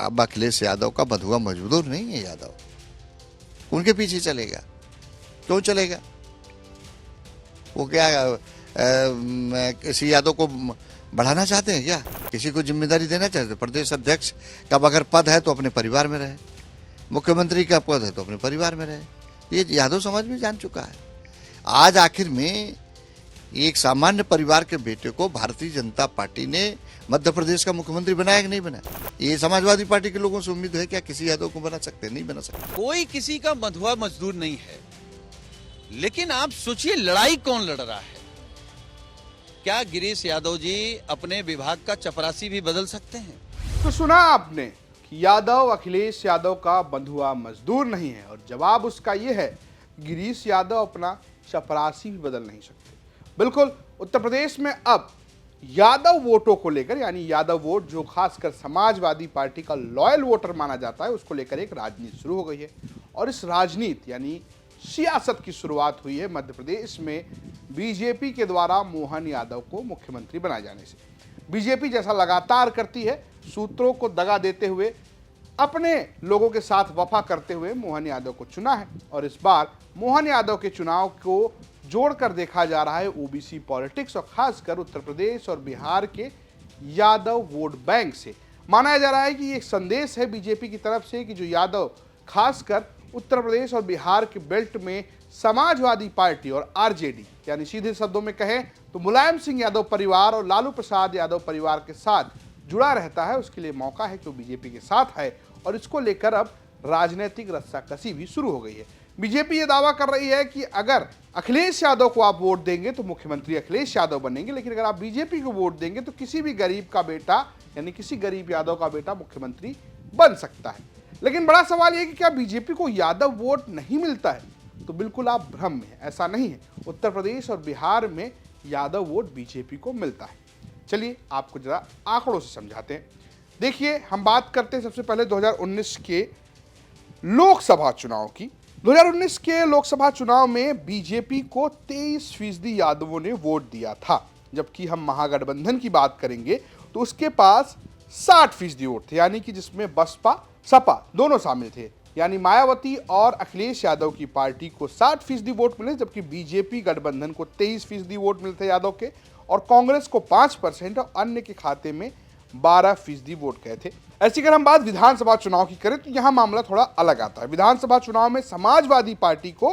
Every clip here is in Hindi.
अब अखिलेश यादव का बंधुआ मजदूर नहीं है यादव, उनके पीछे चलेगा। क्यों चलेगा? वो क्या किसी यादव को बढ़ाना चाहते हैं क्या? किसी को जिम्मेदारी देना चाहते हैं? प्रदेश अध्यक्ष का अगर पद है तो अपने परिवार में रहे, मुख्यमंत्री का पद है तो अपने परिवार में रहे। ये यादव समाज भी जान चुका है। आज आखिर में एक सामान्य परिवार के बेटे को भारतीय जनता पार्टी ने मध्य प्रदेश का मुख्यमंत्री बनाया कि नहीं बनाया? ये समाजवादी पार्टी के लोगों से उम्मीद है क्या किसी यादव को बना सकते? नहीं बना सकते। कोई किसी का बंधुआ मजदूर नहीं है, लेकिन आप सोचिए लड़ाई कौन लड़ रहा है? क्या गिरीश यादव जी अपने विभाग का चपरासी भी बदल सकते हैं? तो सुना आपने कि यादव अखिलेश यादव का बंधुआ मजदूर नहीं है, और जवाब उसका यह है गिरीश यादव अपना चपरासी भी बदल नहीं सकते। बिल्कुल, उत्तर प्रदेश में अब यादव वोटों को लेकर, यानी यादव वोट जो खासकर समाजवादी पार्टी का लॉयल वोटर माना जाता है, उसको लेकर एक राजनीति शुरू हो गई है। और इस राजनीति यानी सियासत की शुरुआत हुई है मध्य प्रदेश में बीजेपी के द्वारा मोहन यादव को मुख्यमंत्री बनाए जाने से। बीजेपी जैसा लगातार करती है, सूत्रों को दगा देते हुए अपने लोगों के साथ वफा करते हुए मोहन यादव को चुना है। और इस बार मोहन यादव के चुनाव को जोड़कर देखा जा रहा है ओबीसी पॉलिटिक्स, और खासकर उत्तर प्रदेश और बिहार के यादव वोट बैंक से। माना जा रहा है कि एक संदेश है बीजेपी की तरफ से कि जो यादव खासकर उत्तर प्रदेश और बिहार के बेल्ट में समाजवादी पार्टी और आरजेडी, यानी सीधे शब्दों में कहें तो मुलायम सिंह यादव परिवार और लालू प्रसाद यादव परिवार के साथ जुड़ा रहता है, उसके लिए मौका है कि वो बीजेपी के साथ है। और इसको लेकर अब राजनीतिक रस्साकसी भी शुरू हो गई है। बीजेपी ये दावा कर रही है कि अगर अखिलेश यादव को आप वोट देंगे तो मुख्यमंत्री अखिलेश यादव बनेंगे, लेकिन अगर आप बीजेपी को वोट देंगे तो किसी भी गरीब का बेटा, यानी किसी गरीब यादव का बेटा मुख्यमंत्री बन सकता है। लेकिन बड़ा सवाल यह कि क्या बीजेपी को यादव वोट नहीं मिलता है? तो बिल्कुल आप भ्रम में हैं, ऐसा नहीं है। उत्तर प्रदेश और बिहार में यादव वोट बीजेपी को मिलता है। चलिए आपको जरा आंकड़ों से समझाते हैं। देखिए, हम बात करते हैं सबसे पहले 2019 के लोकसभा चुनाव की। 2019 के लोकसभा चुनाव में बीजेपी को 23% यादवों ने वोट दिया था, जबकि हम महागठबंधन की बात करेंगे तो उसके पास 60% वोट थे, यानी कि जिसमें बसपा सपा दोनों शामिल थे। यानी मायावती और अखिलेश यादव की पार्टी को 60% वोट मिले, जबकि बीजेपी गठबंधन को 23% वोट मिले थे यादव के, और कांग्रेस को 5% और अन्य के खाते में 12% वोट गए थे। ऐसी अगर हम बात विधानसभा चुनाव की करें तो यहां मामला थोड़ा अलग आता है। विधानसभा चुनाव में समाजवादी पार्टी को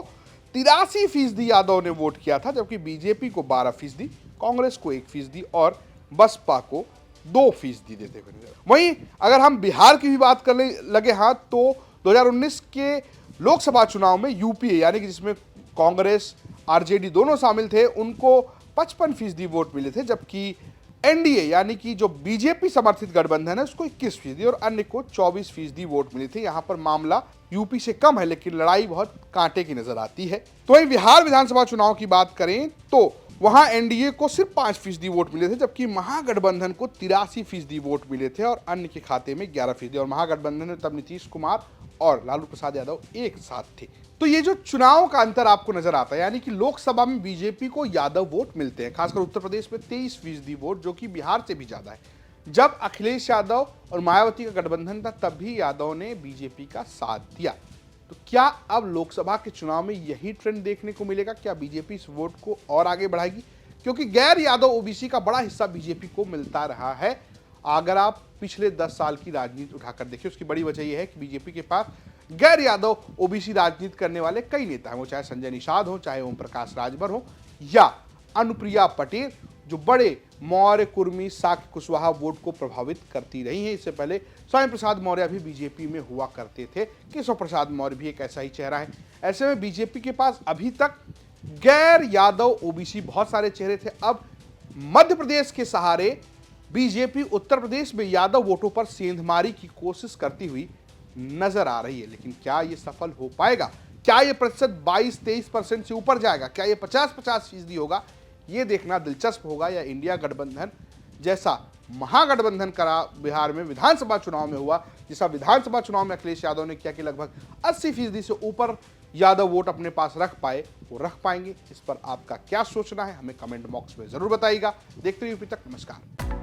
83% यादव ने वोट किया था, जबकि बीजेपी को 12%, कांग्रेस को 1% और बसपा को 2% देते हुए नजर। वहीं अगर हम बिहार की भी बात करने लगे हाथ तो 2019 के लोकसभा चुनाव में यूपीए, यानी कि जिसमें कांग्रेस आरजेडी दोनों शामिल थे, उनको 55% वोट मिले थे, जबकि एनडीए यानी कि जो बीजेपी समर्थित गठबंधन है उसको 21% और अन्य को 24% वोट मिले थे। यहां पर मामला यूपी से कम है, लेकिन लड़ाई बहुत कांटे की नजर आती है। तो वहीं बिहार विधानसभा चुनाव की बात करें तो वहां एनडीए को सिर्फ 5% वोट मिले थे, जबकि महागठबंधन को 83% वोट मिले थे और अन्य के खाते में 11%। और महागठबंधन में तब नीतीश कुमार और लालू प्रसाद यादव एक साथ थे। तो ये जो चुनाव का अंतर आपको नजर आता है, यानी कि लोकसभा में बीजेपी को यादव वोट मिलते हैं, खासकर उत्तर प्रदेश में 23% वोट, जो कि बिहार से भी ज्यादा है। जब अखिलेश यादव और मायावती का गठबंधन था तब भी यादव ने बीजेपी का साथ दिया। तो क्या अब लोकसभा के चुनाव में यही ट्रेंड देखने को मिलेगा? क्या बीजेपी इस वोट को और आगे बढ़ाएगी? क्योंकि गैर यादव ओबीसी का बड़ा हिस्सा बीजेपी को मिलता रहा है। अगर आप पिछले 10 साल की राजनीति उठाकर देखिए, उसकी बड़ी वजह यह है कि बीजेपी के पास गैर यादव ओबीसी राजनीति करने वाले कई नेता हैं, वो चाहे संजय निषाद हो, चाहे ओम प्रकाश राजभर हो, या अनुप्रिया पटेल, जो बड़े मौर्य, कुर्मी, साक्य, कुशवाहा वोट को प्रभावित करती रही हैं। इससे पहले स्वामी प्रसाद मौर्य भी बीजेपी में हुआ करते थे। केशव प्रसाद मौर्य भी एक ऐसा ही चेहरा है। ऐसे में बीजेपी के पास अभी तक गैर यादव ओबीसी बहुत सारे चेहरे थे। अब मध्य प्रदेश के सहारे बीजेपी उत्तर प्रदेश में यादव वोटों पर सेंधमारी की कोशिश करती हुई नजर आ रही है। लेकिन क्या ये सफल हो पाएगा? क्या ये प्रतिशत 22-23% से ऊपर जाएगा? क्या ये 50-50% होगा? ये देखना दिलचस्प होगा। या इंडिया गठबंधन जैसा महागठबंधन करा बिहार में विधानसभा चुनाव में हुआ, जैसा विधानसभा चुनाव में अखिलेश यादव ने किया कि लगभग 80% से ऊपर यादव वोट अपने पास रख पाए, वो रख पाएंगे? इस पर आपका क्या सोचना है हमें कमेंट बॉक्स में जरूर बताइएगा। देखते रहिए यूपी तक। नमस्कार।